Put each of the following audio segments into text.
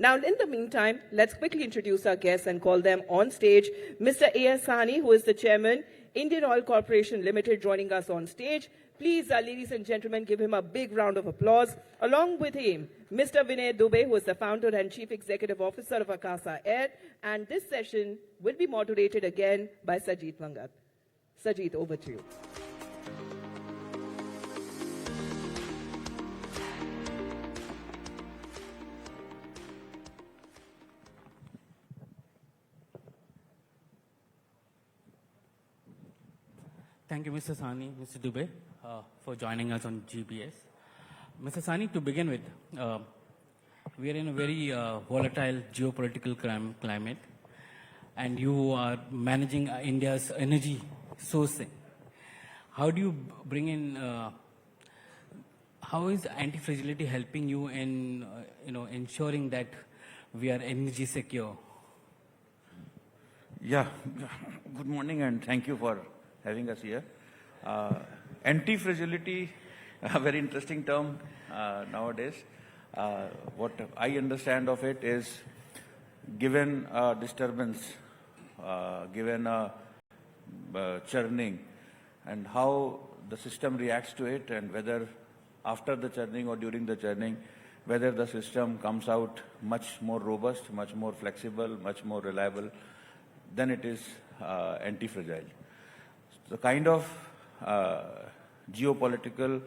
Now, in the meantime, let's quickly introduce our guests and call them on stage. Mr. A.S. Sahney, who is the chairman, Indian Oil Corporation Limited, joining us on stage. Please, ladies and gentlemen, give him a big round of applause. Along with him, Mr. Vinay Dube, who is the founder and chief executive officer of Akasa Air. And this session will be moderated again by Sajid Vangat. Sajid, over to you. Thank you, Mr. Sahney, Mr. Dube, for joining us on GBS. Mr. Sahney, to begin with, we are in a very volatile geopolitical climate, and you are managing India's energy sourcing. How do you bring in, how is anti-fragility helping you in, ensuring that we are energy secure? Yeah, good morning and thank you for having us here. Anti-fragility, a very interesting term nowadays. What I understand of it is, given a disturbance, given a churning, and how the system reacts to it, and whether after the churning or during the churning, whether the system comes out much more robust, much more flexible, much more reliable, then it is anti-fragile. The kind of geopolitical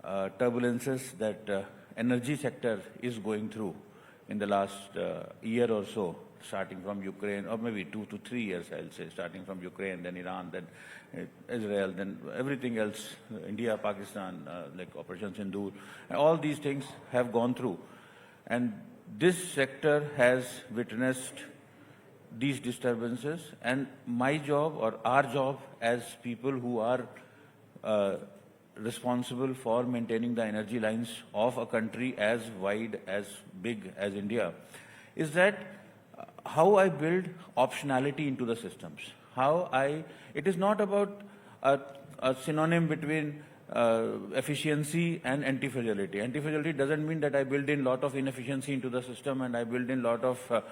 turbulences that energy sector is going through in the last year or so, starting from Ukraine, or maybe 2 to 3 years, I'll say, starting from Ukraine, then Iran, then Israel, then everything else, India, Pakistan, like Operation Sindoor, all these things have gone through. And this sector has witnessed these disturbances, and my job or our job as people who are responsible for maintaining the energy lines of a country as wide, as big as India, is that how I build optionality into the systems. It is not about a synonym between efficiency and anti-fragility. Anti-fragility doesn't mean that I build in a lot of inefficiency into the system and I build in a lot of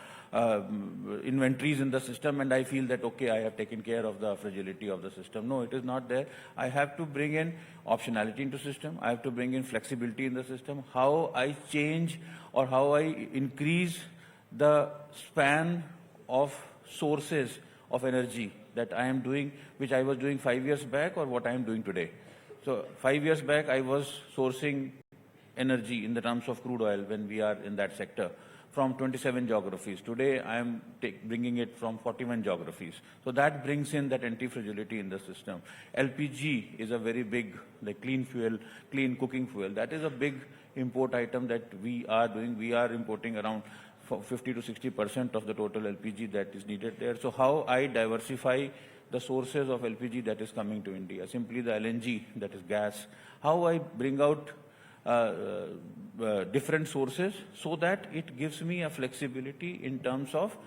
inventories in the system and I feel that, okay, I have taken care of the fragility of the system. No, it is not there. I have to bring in optionality into the system. I have to bring in flexibility in the system. How I change or how I increase the span of sources of energy that I am doing, which I was doing 5 years back, or what I am doing today. So 5 years back, I was sourcing energy in the terms of crude oil when we are in that sector from 27 geographies. Today, I am bringing it from 41 geographies. So that brings in that anti-fragility in the system. LPG is a very big, like clean fuel, clean cooking fuel. That is a big import item that we are doing. We are importing around 50 to 60% of the total LPG that is needed there. So how I diversify the sources of LPG that is coming to India, simply the LNG, that is gas, how I bring out different sources so that it gives me a flexibility in terms of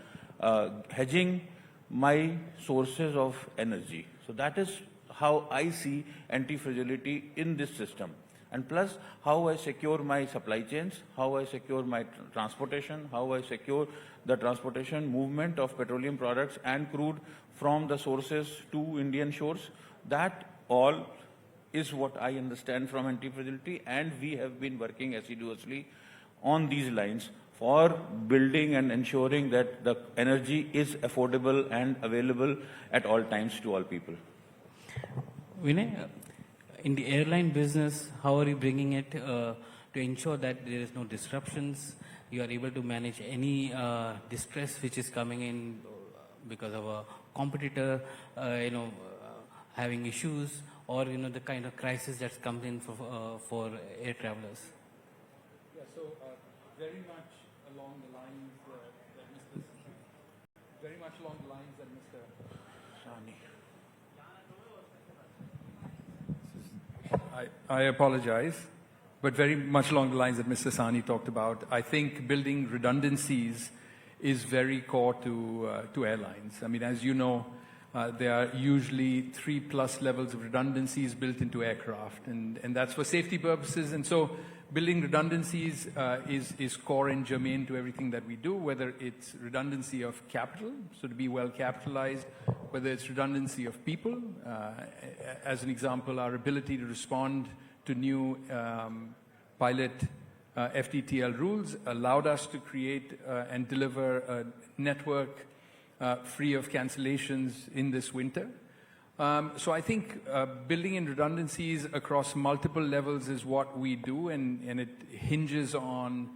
hedging my sources of energy. So that is how I see anti-fragility in this system. And plus, how I secure my supply chains, how I secure my transportation, how I secure the transportation movement of petroleum products and crude from the sources to Indian shores. That all is what I understand from anti-fragility, and we have been working assiduously on these lines for building and ensuring that the energy is affordable and available at all times to all people. Vinay, in the airline business, how are you bringing it to ensure that there is no disruptions? You are able to manage any distress which is coming in because of a competitor, having issues, or the kind of crisis that's come in for air travelers. Yeah, so very much along the lines that Mr. Sahney. I apologize, but very much along the lines that Mr. Sahney talked about. I think building redundancies is very core to airlines. I mean, as you know, there are usually 3+ levels of redundancies built into aircraft, and that's for safety purposes. And so building redundancies is core and germane to everything that we do, whether it's redundancy of capital, so to be well capitalized, whether it's redundancy of people. As an example, our ability to respond to new pilot FTTL rules allowed us to create and deliver a network free of cancellations in this winter. So I think building in redundancies across multiple levels is what we do, and it hinges on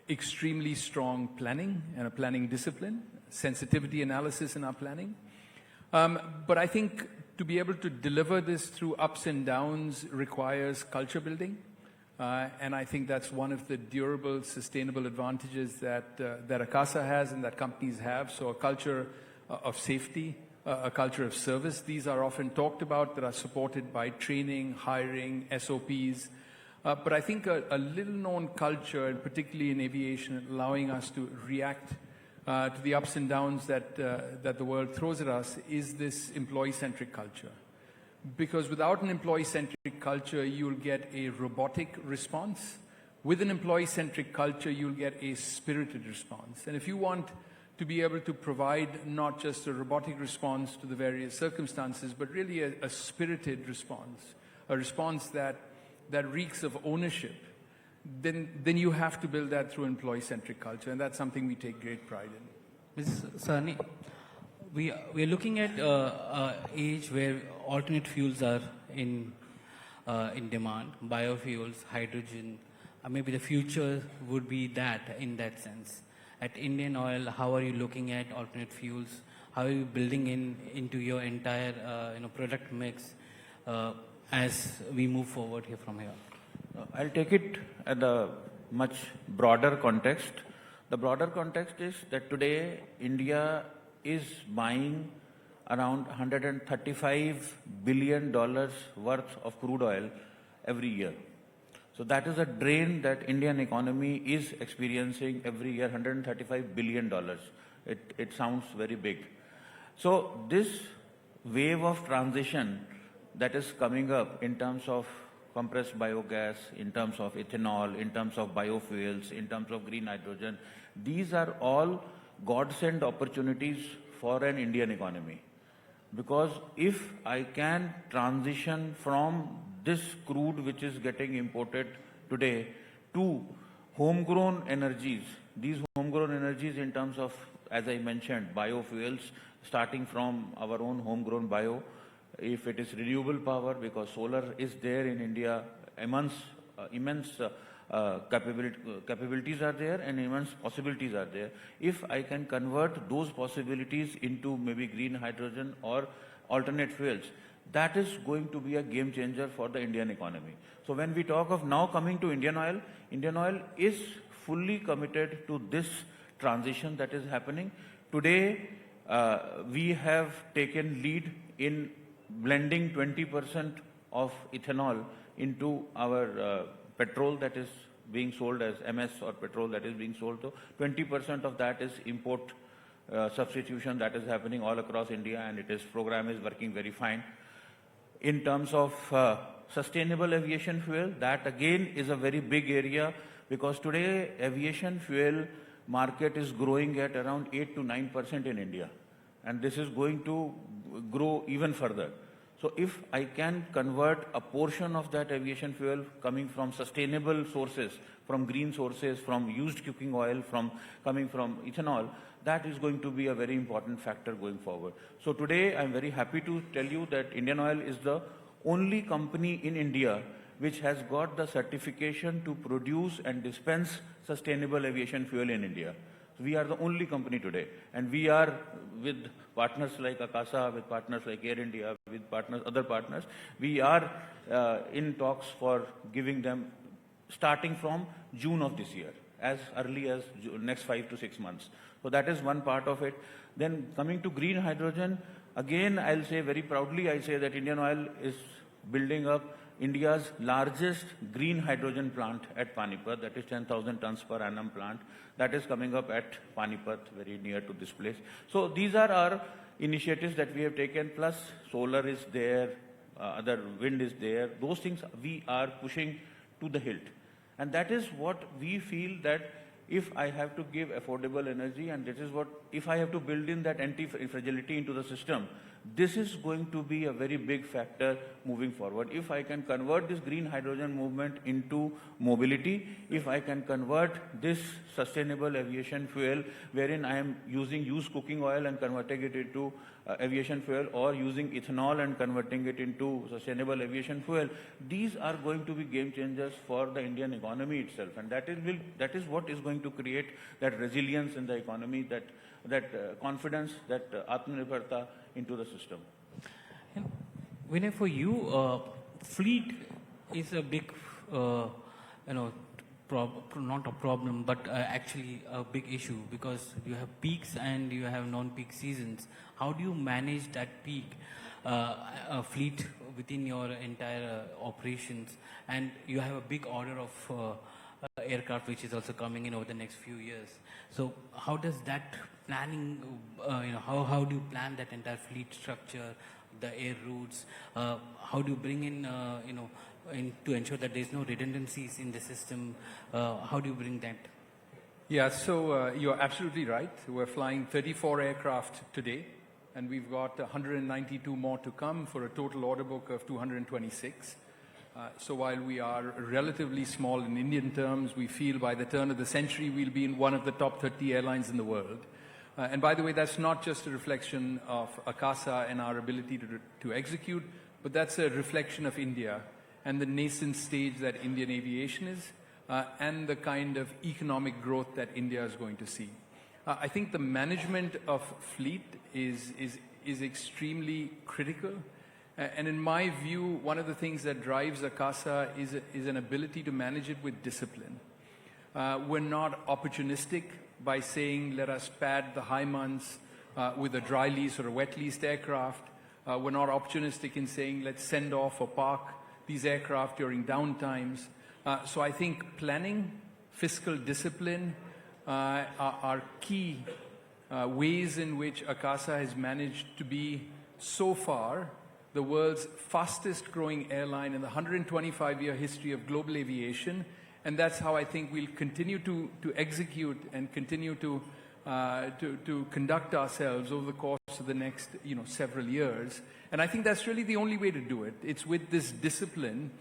extremely strong planning and a planning discipline, sensitivity analysis in our planning. But I think to be able to deliver this through ups and downs requires culture building. And I think that's one of the durable, sustainable advantages that Akasa has and that companies have. So a culture of safety, a culture of service. These are often talked about, that are supported by training, hiring, SOPs. But I think a little-known culture, and particularly in aviation, allowing us to react to the ups and downs that the world throws at us, is this employee-centric culture. Because without an employee-centric culture, you'll get a robotic response. With an employee-centric culture, you'll get a spirited response. And if you want to be able to provide not just a robotic response to the various circumstances, but really a spirited response, a response that reeks of ownership, then you have to build that through employee-centric culture, and that's something we take great pride in. Ms. Sahney, we are looking at an age where alternate fuels are in demand, biofuels, hydrogen. Maybe the future would be that in that sense. At Indian Oil, how are you looking at alternate fuels? How are you building into your entire product mix as we move forward from here? I'll take it at a much broader context. The broader context is that today India is buying around $135 billion worth of crude oil every year. So that is a drain that Indian economy is experiencing every year, $135 billion. It sounds very big. So this wave of transition that is coming up in terms of compressed biogas, in terms of ethanol, in terms of biofuels, in terms of green hydrogen, these are all godsend opportunities for an Indian economy. Because if I can transition from this crude which is getting imported today to homegrown energies, these homegrown energies in terms of, as I mentioned, biofuels, starting from our own homegrown bio, if it is renewable power, because solar is there in India, immense capabilities are there and immense possibilities are there. If I can convert those possibilities into maybe green hydrogen or alternate fuels, that is going to be a game changer for the Indian economy. So when we talk of now coming to Indian Oil is fully committed to this transition that is happening. Today, we have taken lead in blending 20% of ethanol into our petrol that is being sold as MS, or petrol that is being sold. So 20% of that is import substitution that is happening all across India, and program is working very fine. In terms of sustainable aviation fuel, that again is a very big area, because today aviation fuel market is growing at around 8 to 9% in India, and this is going to grow even further. So if I can convert a portion of that aviation fuel coming from sustainable sources, from green sources, from used cooking oil, coming from ethanol, that is going to be a very important factor going forward. So today I'm very happy to tell you that Indian Oil is the only company in India which has got the certification to produce and dispense sustainable aviation fuel in India. We are the only company today, and we are with partners like Akasa, with partners like Air India, with other partners. We are in talks for giving them starting from June of this year, as early as next 5 to 6 months. So that is one part of it. Then coming to green hydrogen, again I'll say very proudly, I say that Indian Oil is building up India's largest green hydrogen plant at Panipat, that is 10,000 tons per annum plant. That is coming up at Panipat, very near to this place. So these are our initiatives that we have taken, plus solar is there, other wind is there. Those things we are pushing to the hilt. And that is what we feel, that if I have to give affordable energy, and this is what, if I have to build in that anti-fragility into the system, this is going to be a very big factor moving forward. If I can convert this green hydrogen movement into mobility, if I can convert this sustainable aviation fuel, wherein I am using used cooking oil and converting it into aviation fuel, or using ethanol and converting it into sustainable aviation fuel, these are going to be game changers for the Indian economy itself. And that is what is going to create that resilience in the economy, that confidence, that Atmanirbharta into the system. And Vinay, for you, fleet is a big, not a problem, but actually a big issue, because you have peaks and you have non-peak seasons. How do you manage that peak fleet within your entire operations? And you have a big order of aircraft which is also coming in over the next few years. So how does that planning, how do you plan that entire fleet structure, the air routes? How do you bring in, to ensure that there's no redundancies in the system? How do you bring that? Yeah, so you're absolutely right. We're flying 34 aircraft today, and we've got 192 more to come for a total order book of 226. So while we are relatively small in Indian terms, we feel by the turn of the century we'll be in one of the top 30 airlines in the world. And by the way, that's not just a reflection of Akasa and our ability to execute, but that's a reflection of India and the nascent stage that Indian aviation is, and the kind of economic growth that India is going to see. I think the management of fleet is extremely critical. And in my view, one of the things that drives Akasa is an ability to manage it with discipline. We're not opportunistic by saying, let us pad the high months with a dry lease or a wet leased aircraft. We're not opportunistic in saying, let's send off or park these aircraft during downtimes. So I think planning, fiscal discipline are key ways in which Akasa has managed to be so far the world's fastest growing airline in the 125-year history of global aviation. And that's how I think we'll continue to execute and continue to conduct ourselves over the course of the next several years. And I think that's really the only way to do it. It's with this discipline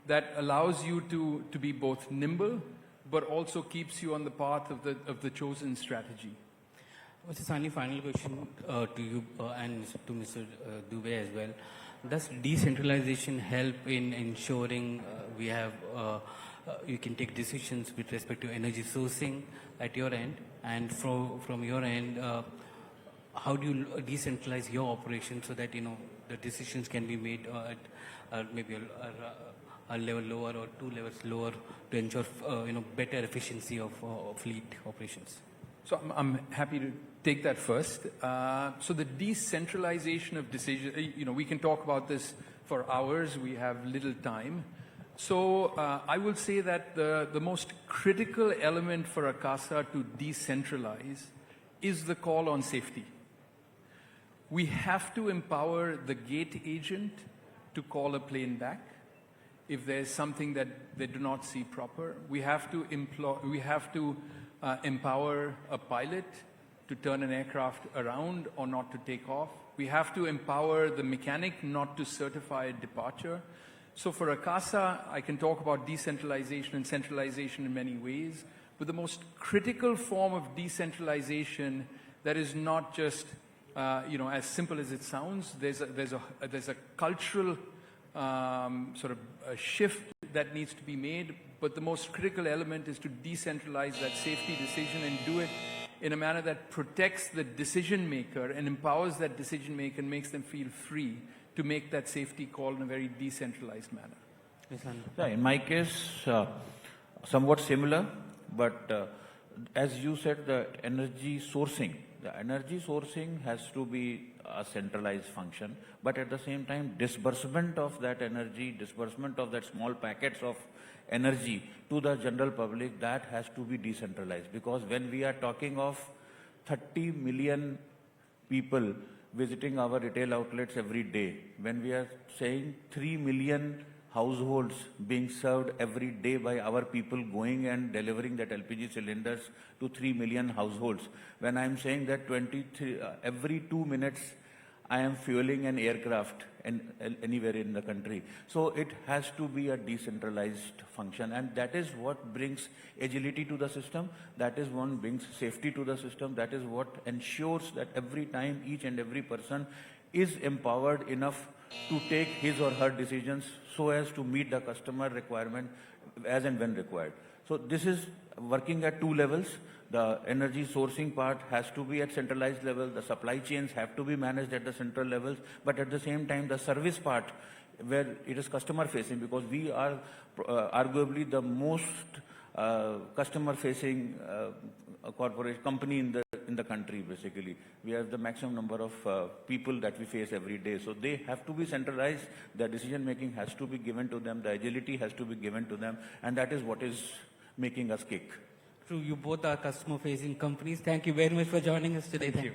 that allows you to be both nimble, but also keeps you on the path of the chosen strategy. Mr. Sahney, final question to you and to Mr. Dube as well. Does decentralization help in ensuring we have you can take decisions with respect to energy sourcing at your end, and from your end, how do you decentralize your operation so that the decisions can be made at maybe a level lower or 2 levels lower to ensure better efficiency of fleet operations? So I'm happy to take that first. So the decentralization of decision, we can talk about this for hours. We have little time. So I will say that the most critical element for Akasa to decentralize is the call on safety. We have to empower the gate agent to call a plane back if there's something that they do not see proper. We have to empower a pilot to turn an aircraft around or not to take off. We have to empower the mechanic not to certify a departure. So for Akasa, I can talk about decentralization and centralization in many ways, but the most critical form of decentralization that is not just as simple as it sounds. There's a cultural sort of a shift that needs to be made, but the most critical element is to decentralize that safety decision and do it in a manner that protects the decision maker and empowers that decision maker and makes them feel free to make that safety call in a very decentralized manner. Yeah, in my case, somewhat similar, but as you said, the energy sourcing has to be a centralized function, but at the same time, disbursement of that energy, disbursement of that small packets of energy to the general public, that has to be decentralized. Because when we are talking of 30 million people visiting our retail outlets every day, when we are saying 3 million households being served every day by our people going and delivering that LPG cylinders to 3 million households. When I'm saying that every 2 minutes I am fueling an aircraft anywhere in the country. So it has to be a decentralized function, and that is what brings agility to the system. That is what brings safety to the system. That is what ensures that every time each and every person is empowered enough to take his or her decisions so as to meet the customer requirement as and when required. So this is working at two levels. The energy sourcing part has to be at centralized level. The supply chains have to be managed at the central levels. But at the same time, the service part, where it is customer facing, because we are arguably the most customer facing corporate company in the country. Basically, we have the maximum number of people that we face every day. So they have to be centralized. The decision making has to be given to them. The agility has to be given to them, and that is what is making us kick. True, you both are customer-facing companies. Thank you very much for joining us today. Thank you.